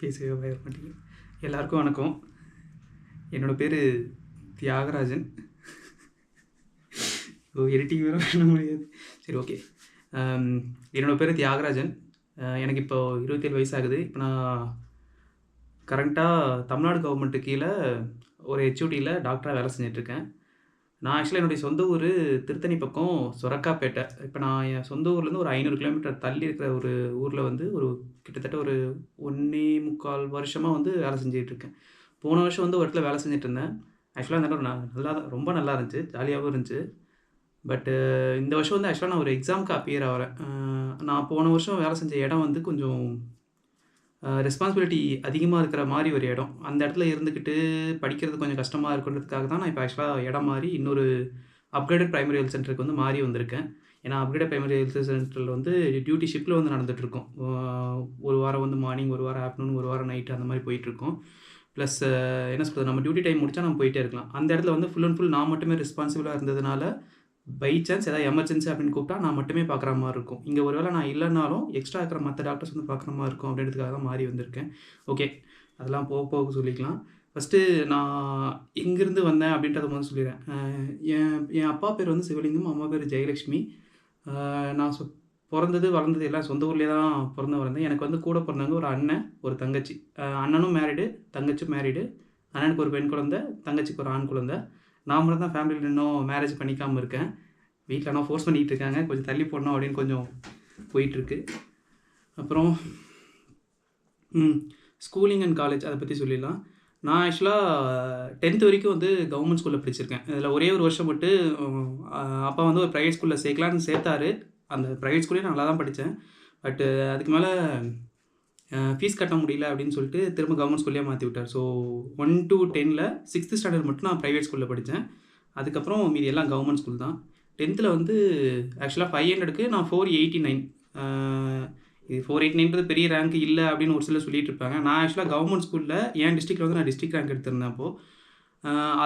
பேசவே பயிர மாட்டேங்க. எல்லாருக்கும் வணக்கம். என்னோட பேர் தியாகராஜன். எடிட்டிங் வேறு பண்ண முடியாது. சரி, ஓகே. என்னோட பேர் தியாகராஜன். எனக்கு இப்போ 27 வயசு ஆகுது. இப்போ நான் கரண்ட்டாக தமிழ்நாடு கவர்மெண்ட்டு கீழே ஒரு ஹெச்ஓடியில் டாக்டராக வேலை செஞ்சிட்ருக்கேன். நான் ஆக்சுவலாக என்னுடைய சொந்த ஊர் திருத்தணி பக்கம் சொரக்காப்பேட்டை. இப்போ நான் என் சொந்த ஊர்லேருந்து ஒரு 500 கிலோமீட்டர் தள்ளி இருக்கிற ஒரு ஊரில் வந்து ஒரு கிட்டத்தட்ட ஒரு 1.25 வருஷமாக வந்து வேலை செஞ்சிகிட்ருக்கேன். போன வருஷம் வந்து ஒரு இடத்துல வேலை செஞ்சுட்ருந்தேன். ஆக்சுவலாக அந்த இடம் நல்லா தான், ரொம்ப நல்லா இருந்துச்சு, ஜாலியாகவும் இருந்துச்சு. பட்டு இந்த வருஷம் வந்து ஆக்சுவலாக நான் ஒரு எக்ஸாமுக்கு அப்பியர் ஆகிறேன். நான் போன வருஷம் வேலை செஞ்ச இடம் வந்து கொஞ்சம் ரெஸ்பான்சிபிலிட்டி அதிகமாக இருக்கிற மாதிரி ஒரு இடம். அந்த இடத்துல இருந்துக்கிட்டு படிக்கிறது கொஞ்சம் கஷ்டமாக இருக்குன்றதுக்காக தான் நான் இப்போ ஆக்சுவலாக இடம் மாறி இன்னொரு அப்கிரேடட் பிரைமரி ஹெல்த் சென்டருக்கு வந்து மாறி வந்திருக்கேன். ஏன்னா அப்கிரேடட் பிரைமரி ஹெல்த் சென்டரில் வந்து டியூட்டி ஷிஃப்ட்டில் வந்து நடந்துகிட்ருக்கோம். ஒரு வாரம் வந்து மார்னிங், ஒரு வாரம் ஆஃப்டர்நூன், ஒரு வாரம் நைட்டு, அந்த மாதிரி போயிட்டுருக்கோம். ப்ளஸ் என்ன சொல்கிறது, நம்ம டியூட்டி டைம் முடித்தா நம்ம போயிட்டே இருக்கலாம். அந்த இடத்துல வந்து ஃபுல் அண்ட் ஃபுல் நான் மட்டுமே ரெஸ்பான்சிபிளாக இருந்ததுனால பை சான்ஸ் ஏதாவது எமர்ஜென்சி அப்படின்னு கூப்பிட்டா நான் மட்டுமே பார்க்குற மாதிரி இருக்கும். இங்கே ஒரு வேளை நான் இல்லைனாலும் எக்ஸ்ட்ரா இருக்கிற மற்ற டாக்டர்ஸ் வந்து பார்க்குற மாதிரி இருக்கும் அப்படின்றதுக்காக தான் மாறி வந்திருக்கேன். ஓகே, அதெல்லாம் போக போக சொல்லிக்கலாம். ஃபஸ்ட்டு நான் எங்கேருந்து வந்தேன் அப்படின்றத முதல்ல சொல்லிடுறேன். என் அப்பா பேர் வந்து சிவலிங்கம், அம்மா பேர் ஜெயலக்ஷ்மி. நான் பிறந்தது வளர்ந்தது எல்லாம் சொந்த ஊர்லேயே தான் வளர்ந்தேன். எனக்கு வந்து கூட பிறந்தவங்க ஒரு அண்ணன், ஒரு தங்கச்சி. அண்ணனும் மேரிடு, தங்கச்சியும் மேரிடு. அண்ணனுக்கு ஒரு பெண் குழந்தை, தங்கச்சிக்கு ஒரு ஆண் குழந்தை. நான் மட்டும் தான் ஃபேமிலியில் இன்னும் மேரேஜ் பண்ணிக்காமல் இருக்கேன். வீட்டில் ஆனால் ஃபோர்ஸ் பண்ணிகிட்டு இருக்காங்க, கொஞ்சம் தள்ளி போடணும் அப்படின்னு கொஞ்சம் போயிட்டுருக்கு. அப்புறம் ஸ்கூலிங் அண்ட் காலேஜ் அதை பற்றி சொல்லிடலாம். நான் ஆக்சுவலாக 10th வரைக்கும் வந்து கவர்மெண்ட் ஸ்கூலில் படிச்சிருக்கேன். இதில் ஒரே ஒரு வருஷம் மட்டும் அப்பா வந்து ஒரு ப்ரைவேட் ஸ்கூலில் சேர்க்கலான்னு சேர்த்தாரு. அந்த ப்ரைவேட் ஸ்கூல்லேயே நான் நல்லா தான் படித்தேன். பட்டு அதுக்கு மேலே ஃபீஸ் கட்ட முடியல அப்படின்னு சொல்லிட்டு திரும்ப கவர்மெண்ட் ஸ்கூல்லேயே மாற்றி விட்டார். ஸோ 1 to 10ல் 6th ஸ்டாண்டர்ட் மட்டும் நான் ப்ரைவேட் ஸ்கூலில் படித்தேன். அதுக்கப்புறம் மீதி எல்லாம் கவர்மெண்ட் ஸ்கூல் தான். 10th வந்து ஆக்சுவலாக 500க்கு நான் 489. இது 489ன்றது பெரிய ரேங்க் இல்லை அப்படின்னு ஒரு சிலர் சொல்லிட்டு இருப்பாங்க. நான் ஆக்சுவலாக கவர்மெண்ட் ஸ்கூலில் என் டிஸ்ட்ரிக்டில் வந்து நான் டிஸ்ட்ரிக்ட் ரேங்க் எடுத்திருந்தேன். அப்போது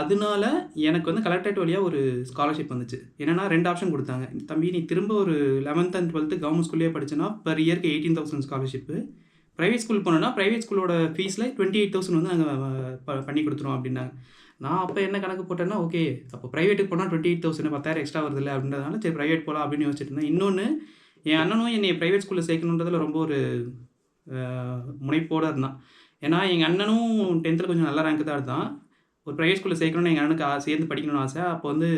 அதனால எனக்கு வந்து கலெக்டரேட் வழியாக ஒரு ஸ்காலர்ஷிப் வந்துச்சு. என்னென்னா 2 ஆப்ஷன் கொடுத்தாங்க. தம்பி, நீ திரும்ப ஒரு 11th and 12th கவர்மெண்ட் ஸ்கூல்லேயே படிச்சேன்னா பெர் இயருக்கு 18,000 ஸ்காலர்ஷிப்பு. ப்ரைவேட் ஸ்கூல் போனோன்னா ப்ரைவேட் ஸ்கூலோட ஃபீஸில் 28,000 வந்து நாங்கள் பண்ணி கொடுத்துருவோம் அப்படின்னாங்க. நான் அப்போ என்ன கணக்கு போட்டேன்னா, ஓகே, அப்போ ப்ரைவேட்டுக்கு போனால் 28,000 10,000 எக்ஸ்ட்ரா வருது இல்லை அப்படின்றதுனால சரி ப்ரைவேட் போகலாம் அப்படின்னு யோசிச்சுட்டு இருந்தேன். இன்னொன்று, என் அண்ணனும் என்னை ப்ரைவேட் ஸ்கூலில் சேர்க்கணுன்றதுல ரொம்ப ஒரு முனைப்போடு இருந்தான். ஏன்னா எங்கள் அண்ணனும் 10th கொஞ்சம் நல்ல ரேங்க் தான் எடுத்தான். ஒரு ப்ரைவேட் ஸ்கூலில் சேர்க்கணும்னு எங்கள் அண்ணனுக்கு சேர்ந்து படிக்கணும்னு ஆசை. அப்போ வந்து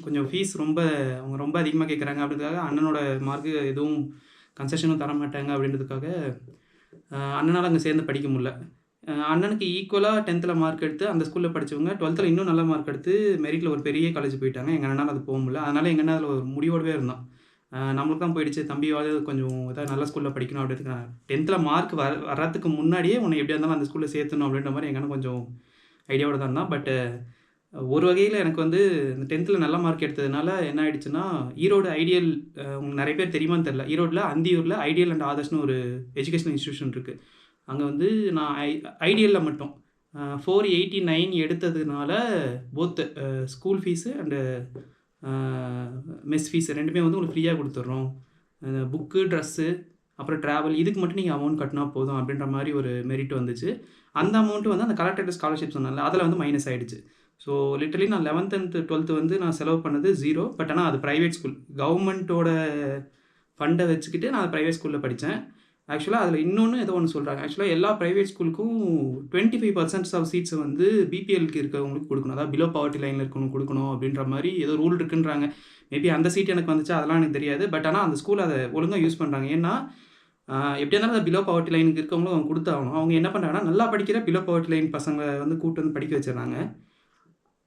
கொஞ்சம் ஃபீஸ் அவங்க ரொம்ப அதிகமாக கேட்குறாங்க அப்படின்றதுக்காக அண்ணனோட மார்க்கு எதுவும் கன்செஷனும் தர மாட்டாங்க அப்படின்றதுக்காக அண்ணனால் அங்கே சேர்ந்து படிக்க முடியல. அண்ணனுக்கு ஈக்குவலாக 10th மார்க் எடுத்து அந்த ஸ்கூலில் படித்தவங்க 12th இன்னும் நல்ல மார்க் எடுத்து மெரிட்டில் ஒரு பெரிய காலேஜ் போயிட்டாங்க. எங்கள் அண்ணனால் அது போக முடியல. அதனால் எங்கள் அண்ணன் அதில் ஒரு முடிவோடவே இருந்தான். நம்மளுக்கு தான் போயிடுச்சு, தம்பியாவது கொஞ்சம் ஏதாவது நல்ல ஸ்கூலில் படிக்கணும் அப்படின்றதுக்காக 10th மார்க் வர்றதுக்கு முன்னாடியே உன்னை எப்படியா இருந்தாலும் அந்த ஸ்கூலில் சேர்த்தணும் அப்படின்ற மாதிரி எங்கள் அண்ணன் கொஞ்சம் ஐடியாவோட தான் இருந்தான். பட் ஒரு வகையில் எனக்கு வந்து இந்த 10th நல்ல மார்க் எடுத்ததுனால என்ன ஆகிடுச்சுன்னா, ஈரோடு ஐடியல், உங்களுக்கு நிறைய பேர் தெரியுமான்னு தெரில, ஈரோடில் அந்தியூரில் ஐடியல் அண்ட் ஆதர்ஸ்னு ஒரு எஜுகேஷனல் இன்ஸ்டியூஷன் இருக்குது. அங்கே வந்து நான் ஐடியலில் மட்டும் 489 எடுத்ததுனால both school fees and mess fees ரெண்டுமே வந்து உங்களுக்கு ஃப்ரீயாக கொடுத்துட்றோம். புக்கு, ட்ரெஸ்ஸு, அப்புறம் ட்ராவல், இதுக்கு மட்டும் நீங்கள் அமௌண்ட் கட்டினா போதும் அப்படின்ற மாதிரி ஒரு மெரிட் வந்துச்சு. அந்த அமௌண்ட்டு வந்து அந்த கலெக்டரேட் ஸ்காலர்ஷிப் சொன்னால அதில் வந்து மைனஸ் ஆகிடுச்சு. ஸோ லிட்டரலி நான் 11th and 12th வந்து நான் செலவு பண்ணது 0. பட் ஆனால் அது ப்ரைவேட் ஸ்கூல், கவர்மெண்ட்டோட ஃபண்டை வச்சுக்கிட்டு நான் ப்ரைவேட் ஸ்கூலில் படித்தேன். ஆக்சுவலாக அதில் இன்னொன்று ஏதோ ஒன்று சொல்கிறாங்க. ஆக்சுவலாக எல்லா ப்ரைவேட் ஸ்கூலுக்கும் 25% ஆஃப் சீட்ஸை வந்து பிபிஎல்க்கு இருக்கிறவங்களுக்கு கொடுக்கணும், அதாவது பிலோ பவர்ட்டி லைனில் இருக்கணும் கொடுக்கணும் அப்படின்ற மாதிரி ஏதோ ரூல் இருக்குன்றாங்க. மேபி அந்த சீட் எனக்கு வந்துச்சு, அதெல்லாம் எனக்கு தெரியாது. பட் ஆனால் அந்த ஸ்கூல் அதை ஒழுங்காக யூஸ் பண்ணுறாங்க. ஏன்னா எப்படியா இருந்தாலும் அந்த பிலோ பவர்ட்டி லைனுக்கு இருக்கவங்களும் அவங்க கொடுத்தாகணும். அவங்க என்ன பண்ணுறாங்கன்னா, நல்லா படிக்கிற பிலோ பவர்ட்டி லைன் பசங்களை வந்து கூப்பிட்டு வந்து படிக்க வச்சிடறாங்க.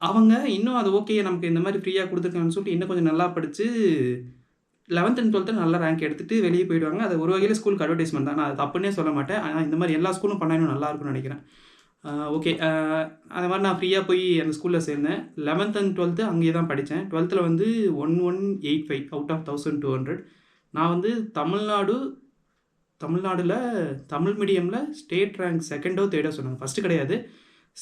அவங்க இன்னும் அது ஓகே, நமக்கு இந்த மாதிரி ஃப்ரீயாக கொடுத்துருக்காங்கன்னு சொல்லிட்டு இன்னும் கொஞ்சம் நல்லா படித்து 11th and 12th நல்ல ரேங்க் எடுத்துகிட்டு வெளியே போயிடுவாங்க. அது ஒரு வகையில் ஸ்கூலுக்கு அட்வர்டைஸ்மெண்ட் தான், நான் அது தப்புன்னே சொல்ல மாட்டேன். ஆனால் இந்த மாதிரி எல்லா ஸ்கூலும் பண்ணால் இன்னும் நல்லா இருக்கும்னு நினைக்கிறேன். ஓகே, அந்த மாதிரி நான் ஃப்ரீயாக போய் அந்த ஸ்கூலில் சேர்ந்தேன். 11th and 12th அங்கேயே தான் படித்தேன். 12th வந்து 1185 அவுட் ஆஃப் 1200. நான் வந்து தமிழ்நாடுல தமிழ் மீடியமில் state rank 2nd or 3rd சொன்னாங்க. ஃபஸ்ட்டு கிடையாது,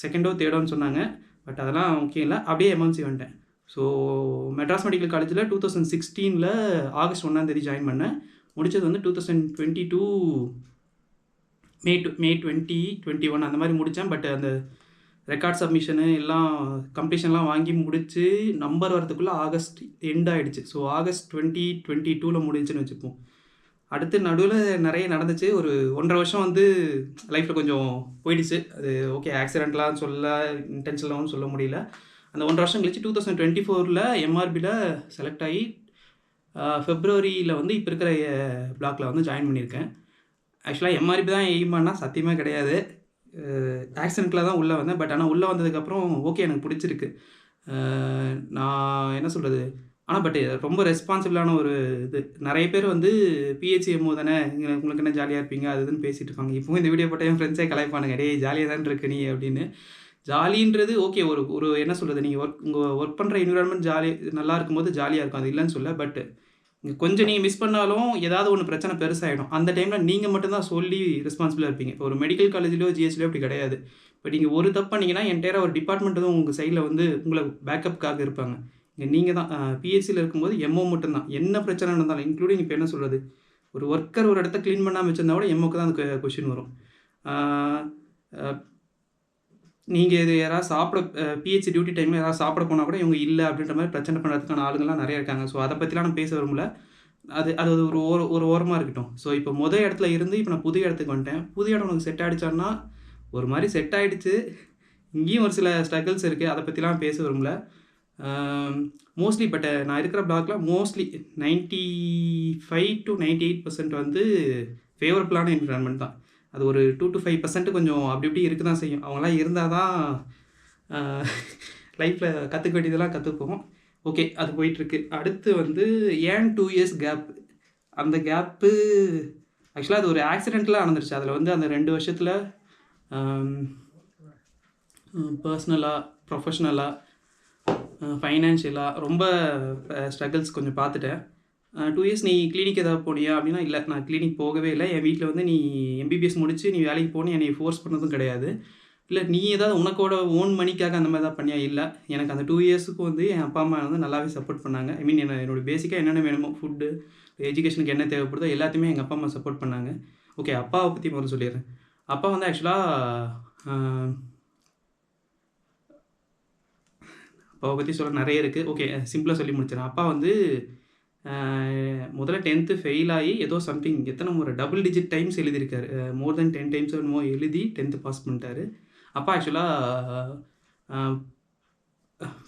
2nd or 3rd சொன்னாங்க. பட் அதெல்லாம் முக்கியம் இல்லை, அப்படியே எம்என்சி வந்துட்டேன். ஸோ மெட்ராஸ் மெடிக்கல் காலேஜில் 2016 ஆகஸ்ட் 1 ஜாயின் பண்ணேன். முடித்தது வந்து 2022 மே 2021 அந்த மாதிரி முடித்தேன். பட் அந்த ரெக்கார்ட் சப்மிஷனு எல்லாம் கம்ப்ளீஷன்லாம் வாங்கி முடித்து நம்பர் வரதுக்குள்ளே ஆகஸ்ட் எண்ட் ஆகிடுச்சு. ஸோ ஆகஸ்ட் 2022 முடிஞ்சுன்னு வச்சுப்போம். அடுத்து நடுவில் நிறைய நடந்துச்சு. ஒரு 1.5 வருஷம் வந்து லைஃப்பில் கொஞ்சம் போயிடுச்சு. அது ஓகே, ஆக்சிடெண்ட்லாம் சொல்ல, இன்டென்ஷன்லாகவும் சொல்ல முடியல. அந்த 1.5 வருஷம் கழிச்சு 2024 எம்ஆர்பியில் செலக்ட் ஆகி ஃபெப்ரவரியில் வந்து இப்போ இருக்கிற பிளாக்ல வந்து ஜாயின் பண்ணியிருக்கேன். ஆக்சுவலாக எம்ஆர்பி தான் எய்மானா சத்தியமாக கிடையாது. ஆக்சிடெண்ட்டில் தான் உள்ளே வந்தேன். பட் ஆனால் உள்ளே வந்ததுக்கப்புறம் ஓகே, எனக்கு பிடிச்சிருக்கு. நான் என்ன சொல்கிறது, ஆனால் பட் ரொம்ப ரெஸ்பான்சிபிளான ஒரு இது. நிறைய பேர் வந்து பிஹெச்எம்ஓ தானே, உங்களுக்கு என்ன ஜாலியாக இருப்பீங்க அது இதுன்னு பேசிகிட்டு இருக்காங்க. இப்போவும் இந்த வீடியோ போட்டால் என் ஃப்ரெண்ட்ஸே கலாய்ப்பானுங்க, டேய் ஜாலியாக தான் இருக்கு நீ அப்படின்னு. ஜாலின்றது ஓகே, ஒரு என்ன சொல்கிறது, நீங்கள் உங்கள் ஒர்க் பண்ணுற என்விரான்மெண்ட் நல்லா இருக்கும்போது ஜாலியாக இருக்கும், அது இல்லைன்னு சொல்ல. பட் கொஞ்சம் நீங்கள் மிஸ் பண்ணாலும் ஏதாவது ஒன்று பிரச்சனை பெருசாகிடும். அந்த டைமில் நீங்கள் மட்டும்தான் சொல்லி ரெஸ்பான்சிபிளாக இருப்பீங்க. இப்போ ஒரு மெடிக்கல் காலேஜ்லையோ ஜிஹெச்லையோ அப்படி கிடையாது. இப்போ நீங்கள் ஒரு தப்பு பண்ணிங்கன்னா என்டையராக ஒரு டிபார்ட்மெண்ட் தான் உங்கள் சைடில் வந்து உங்களை பேக்கப்புக்காக இருப்பாங்க. நீங்கள் தான் பிஹெச்சியில் இருக்கும்போது எம்ஓ மட்டும்தான். என்ன பிரச்சனை இருந்தாலும் இன்க்ளூடிங் இப்போ என்ன சொல்கிறது, ஒரு ஒர்க்கர் ஒரு இடத்த க்ளீன் பண்ணாமல் வச்சுருந்தா கூட எம்ஓக்கு தான் அந்த கொஷின் வரும். நீங்கள் இது யாராவது சாப்பிட பிஹெச்சி டியூட்டி டைமில் யாராவது சாப்பிட போனால் கூட இவங்க இல்லை அப்படின்ற மாதிரி பிரச்சனை பண்ணுறதுக்கான ஆளுங்கள்லாம் நிறைய இருக்காங்க. ஸோ அதை பற்றிலாம் நான் பேச விரும்பல. அது ஒரு ஓரமாக இருக்கட்டும். ஸோ இப்போ முதல் இடத்துல இருந்து இப்போ நான் புது இடத்துக்கு வந்துட்டேன். புது இடம் உனக்கு செட் ஆகிடுச்சான்னா ஒரு மாதிரி செட் ஆகிடுச்சு. இங்கேயும் ஒரு சில ஸ்ட்ரகிள்ஸ் இருக்குது, அதை பற்றிலாம் பேச விரும்பல. மோஸ்ட்லி பட் நான் இருக்கிற பிளாக்ல மோஸ்ட்லி 95 to 98% வந்து ஃபேவரபுளான என்விரான்மெண்ட் தான். அது ஒரு 2 to 5% கொஞ்சம் அப்படி இப்படி இருக்க தான் செய்யும். அவங்களாம் இருந்தால் தான் லைஃப்பில் கற்றுக்க வேண்டியதெல்லாம் கற்றுப்போம். ஓகே, அது போயிட்டுருக்கு. அடுத்து வந்து ஏன் 2 years கேப், அந்த கேப்பு ஆக்சுவலாக அது ஒரு ஆக்சிடெண்ட்டில் நடந்துருச்சு. அதில் வந்து அந்த 2 வருஷத்தில் பர்சனலாக, ப்ரொஃபஷ்னலாக, ஃபைனான்ஷியலாக ரொம்ப ஸ்ட்ரகிள்ஸ் கொஞ்சம் பார்த்துட்டேன். 2 years நீ கிளினிக் ஏதாவது போனியா அப்படின்னா, இல்லை நான் கிளினிக் போகவே இல்லை. என் வீட்டில் வந்து நீ எம்பிபிஎஸ் முடிச்சு நீ வேலைக்கு போகணும் என்னை ஃபோர்ஸ் பண்ணதும் கிடையாது. இல்லை நீ ஏதாவது உனக்கோட ஓன் மணிக்காக அந்த மாதிரி தான் பண்ணியா, இல்லை. எனக்கு அந்த 2 yearsக்கு வந்து என் அப்பா அம்மா வந்து நல்லாவே சப்போர்ட் பண்ணாங்க. ஐ மீன் என்னோடய பேசிக்காக என்னென்ன வேணுமோ, ஃபுட்டு, எஜுகேஷனுக்கு என்ன தேவைப்படுதோ எல்லாத்தையுமே எங்கள் அப்பா அம்மா சப்போர்ட் பண்ணாங்க. ஓகே, அப்பாவை பற்றி முதல்ல சொல்லிடுறேன். அப்பா வந்து ஆக்சுவலாக அப்பாவை பற்றி சொல்ல நிறைய இருக்குது. ஓகே, சிம்பிளாக சொல்லி முடிச்சிடறேன். அப்பா வந்து முதல்ல 10th ஃபெயில் ஆகி ஏதோ சம்திங் எத்தனை ஒரு டபுள் டிஜிட் டைம்ஸ் எழுதியிருக்காரு. மோர் தென் 10 times என்னமோ எழுதி 10th பாஸ் பண்ணிட்டாரு. அப்பா ஆக்சுவலாக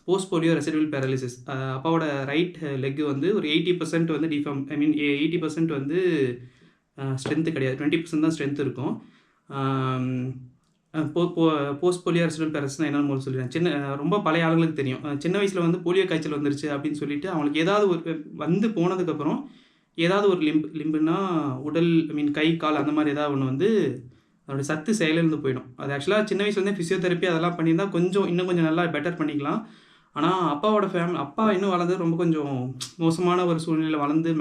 போஸ்ட் போலியோ ரெசிடுவல் பேரலிசிஸ். அப்பாவோட ரைட் லெக்கு வந்து ஒரு 80% வந்து டிஃபார்ம், ஐ மீன் 80% வந்து ஸ்ட்ரென்த்து கிடையாது, 20% தான் ஸ்ட்ரென்த் இருக்கும். போஸ்ட் போலியோ ரெசிடுவல் பேரலிசிஸ்னால் என்னென்னு சொல்லிடுறேன். ரொம்ப பழைய ஆளுங்களுக்கு தெரியும். சின்ன வயசில் வந்து போலியோ காய்ச்சல் வந்துருச்சு அப்படின்னு சொல்லிட்டு அவங்களுக்கு ஏதாவது ஒரு வந்து போனதுக்கப்புறம் ஏதாவது ஒரு லிம்புனா உடல், ஐ மீன் கை கால் அந்த மாதிரி ஏதாவது ஒன்று வந்து அதோடய சத்து செயலிருந்து போயிடும். அது ஆக்சுவலாக சின்ன வயசுலேருந்தே ஃபிசியோதெரப்பி அதெல்லாம் பண்ணியிருந்தால் இன்னும் கொஞ்சம் நல்லா பெட்டர் பண்ணிக்கலாம். ஆனால் அப்பாவோட அப்பா இன்னும் வளர்ந்து ரொம்ப கொஞ்சம் மோசமான ஒரு சூழ்நிலையில் வளர்ந்து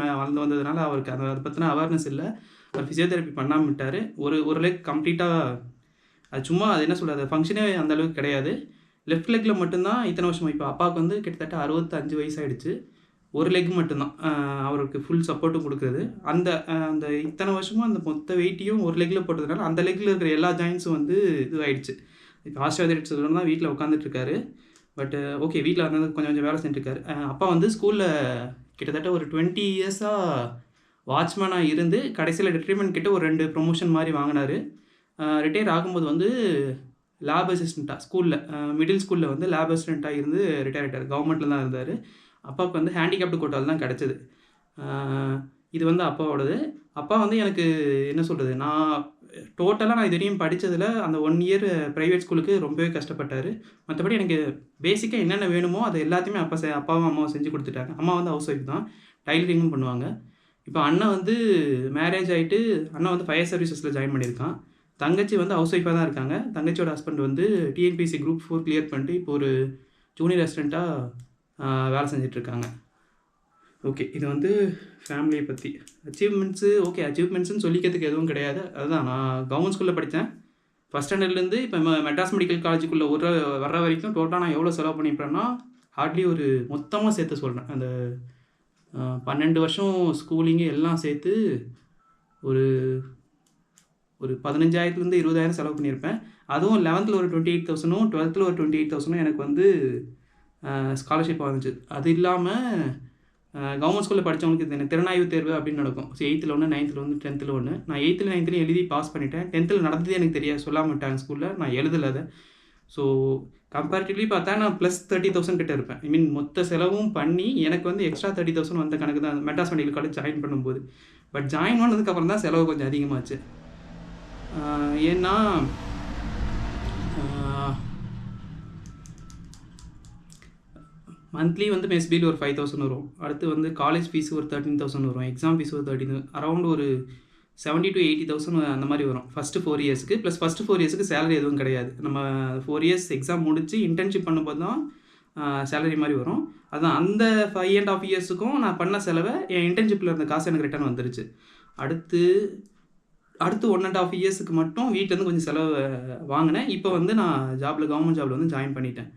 வந்ததுனால அவருக்கு அதை பற்றின அவேர்னஸ் இல்லை. அவர் ஃபிசியோதெரப்பி பண்ணாமல் விட்டார். ஒரு லெக் கம்ப்ளீட்டாக அது சும்மா அது என்ன சொல்கிறது, ஃபங்க்ஷனே அந்தளவுக்கு கிடையாது. லெஃப்ட் லெக்கில் மட்டும்தான் இத்தனை வருஷமாக. இப்போ அப்பாவுக்கு வந்து கிட்டத்தட்ட 65 வயசு ஆகிடுச்சு. ஒரு லெக் மட்டும்தான் அவருக்கு ஃபுல் சப்போர்ட்டும் கொடுக்குறது. அந்த இத்தனை வருஷமும் அந்த மொத்த வெயிட்டையும் ஒரு லெக்கில் போட்டதுனால அந்த லெக்கில் இருக்கிற எல்லா ஜாயின்ஸும் வந்து இதுவாகிடுச்சு. இப்போ ஆஸ்ட்ரேலியா தான் வீட்டில் உட்காந்துட்ருக்காரு. பட் ஓகே, வீட்டில் வந்து கொஞ்சம் வேலை செஞ்சுருக்காரு. அப்பா வந்து ஸ்கூலில் கிட்டத்தட்ட ஒரு 20 yearsஆக வாட்ச்மேனாக இருந்து கடைசியில் ரிட்டைர்மெண்ட் கிட்ட ஒரு 2 ப்ரொமோஷன் மாதிரி வாங்கினார். ரிட்டையர் ஆகும்போது வந்து லேப் அசிஸ்டண்ட்டாக ஸ்கூலில், மிடில் ஸ்கூலில் வந்து லேப் அசிஸ்டண்ட்டாக இருந்து ரிட்டையர் ஆகிட்டார். கவர்மெண்ட்டில் தான் இருந்தார். அப்பாவுக்கு வந்து ஹேண்டிகேப்டு கோட்டாவில் தான் கிடச்சிது. இது வந்து அப்பாவோடது. அப்பா வந்து எனக்கு என்ன சொல்கிறது, நான் இது வரையும் படித்ததில் அந்த 1 year ப்ரைவேட் ஸ்கூலுக்கு ரொம்பவே கஷ்டப்பட்டார். மற்றபடி எனக்கு பேசிக்காக என்னென்ன வேணுமோ அது எல்லாத்தையுமே அப்பாவும் அம்மாவும் செஞ்சு கொடுத்துட்டாங்க. அம்மா வந்து ஹவுஸ் ஒய்ஃப் தான், டைலரிங்கும் பண்ணுவாங்க. இப்போ அண்ணன் வந்து மேரேஜ் ஆகிட்டு அண்ணன் வந்து ஃபயர் சர்வீசஸில் ஜாயின் பண்ணியிருக்கான். தங்கச்சி வந்து ஹவுஸ் ஒய்ஃபாக தான் இருக்காங்க. தங்கச்சியோட ஹஸ்பண்ட் வந்து டிஎன்பிஎஸ்சி குரூப் 4 கிளியர் பண்ணிட்டு இப்போ ஒரு ஜூனியர் ரெசிடெண்ட்டாக வேலை செஞ்சிட்ருக்காங்க. ஓகே, இது வந்து ஃபேமிலியை பற்றி. அச்சீவ்மெண்ட்ஸ்னு சொல்லிக்கிறதுக்கு எதுவும் கிடையாது. அதுதான், நான் கவர்மெண்ட் ஸ்கூலில் படித்தேன். ஃபஸ்ட் ஸ்டாண்டர்ட்லேருந்து இப்போ மெட்ராஸ் மெடிக்கல் காலேஜுக்குள்ளே வர்ற வரைக்கும் டோட்டலாக நான் எவ்வளோ செலவு பண்ணியிருப்பேன்னா ஹார்ட்லி ஒரு மொத்தமாக சேர்த்து சொல்கிறேன். அந்த 12 வருஷம் ஸ்கூலிங்கு எல்லாம் சேர்த்து ஒரு ஒரு 15,000லேருந்து 20,000 செலவு பண்ணியிருப்பேன். அதுவும் 11th ஒரு 28,000ம் 12th ஒரு 28,000ம் எனக்கு வந்து ஸ்காலர்ஷிப்பாக வந்துச்சு. அது இல்லாமல் கவர்மெண்ட் ஸ்கூலில் படித்தவங்களுக்கு இது திறனாய்வு தேர்வு அப்படின்னு நடக்கும். 8th ஒன்று 9th ஒன்று 10th ஒன்று. நான் 8th 9th எழுதி பாஸ் பண்ணிட்டேன். 10th நடந்ததே எனக்கு தெரியாது, சொல்லாமல் விட்டாங்க ஸ்கூலில். நான் எழுதலை அதை. ஸோ கம்பேரிட்டிவ்லி பார்த்தா நான் ப்ளஸ் 30,000 கிட்ட இருப்பேன். ஐ மீன் மொத்த செலவும் பண்ணி எனக்கு வந்து எக்ஸ்ட்ரா 30,000 வந்த கணக்கு தான் மெட்ராஸ் மெடிக்கல் காலேஜ் ஜாயின் பண்ணும்போது. பட் ஜாயின் பண்ணதுக்கப்புறம் தான் செலவு கொஞ்சம் அதிகமாச்சு. ஏன்னா மந்த்லி வந்து மெஸ் பில் ஒரு 5,000 வரும். அடுத்து வந்து காலேஜ் ஃபீஸ் ஒரு 13,000 வரும். எக்ஸாம் ஃபீஸ் ஒரு 13 அரௌண்ட் ஒரு 70,000 to 80,000 அந்த மாதிரி வரும் ஃபஸ்ட்டு 4 இயர்ஸ்க்கு. ப்ளஸ் ஃபஸ்ட்டு 4 இயர்ஸ்க்கு சேலரி எதுவும் கிடையாது. நம்ம 4 இயர்ஸ் எக்ஸாம் முடித்து இன்டர்ன்ஷிப் பண்ணும்போது தான் சேலரி மாதிரி வரும். அதான் அந்த 5.5 இயர்ஸுக்கும் நான் பண்ண செலவை என் இன்டர்ன்ஷிப்பில் இருந்த காசு எனக்கு ரிட்டர்ன் வந்துருச்சு. அடுத்து 1.5 இயர்ஸுக்கு மட்டும் வீட்டிலேருந்து கொஞ்சம் செலவு வாங்கினேன். இப்போ வந்து நான் கவர்மெண்ட் ஜாபில் வந்து ஜாயின் பண்ணிட்டேன்.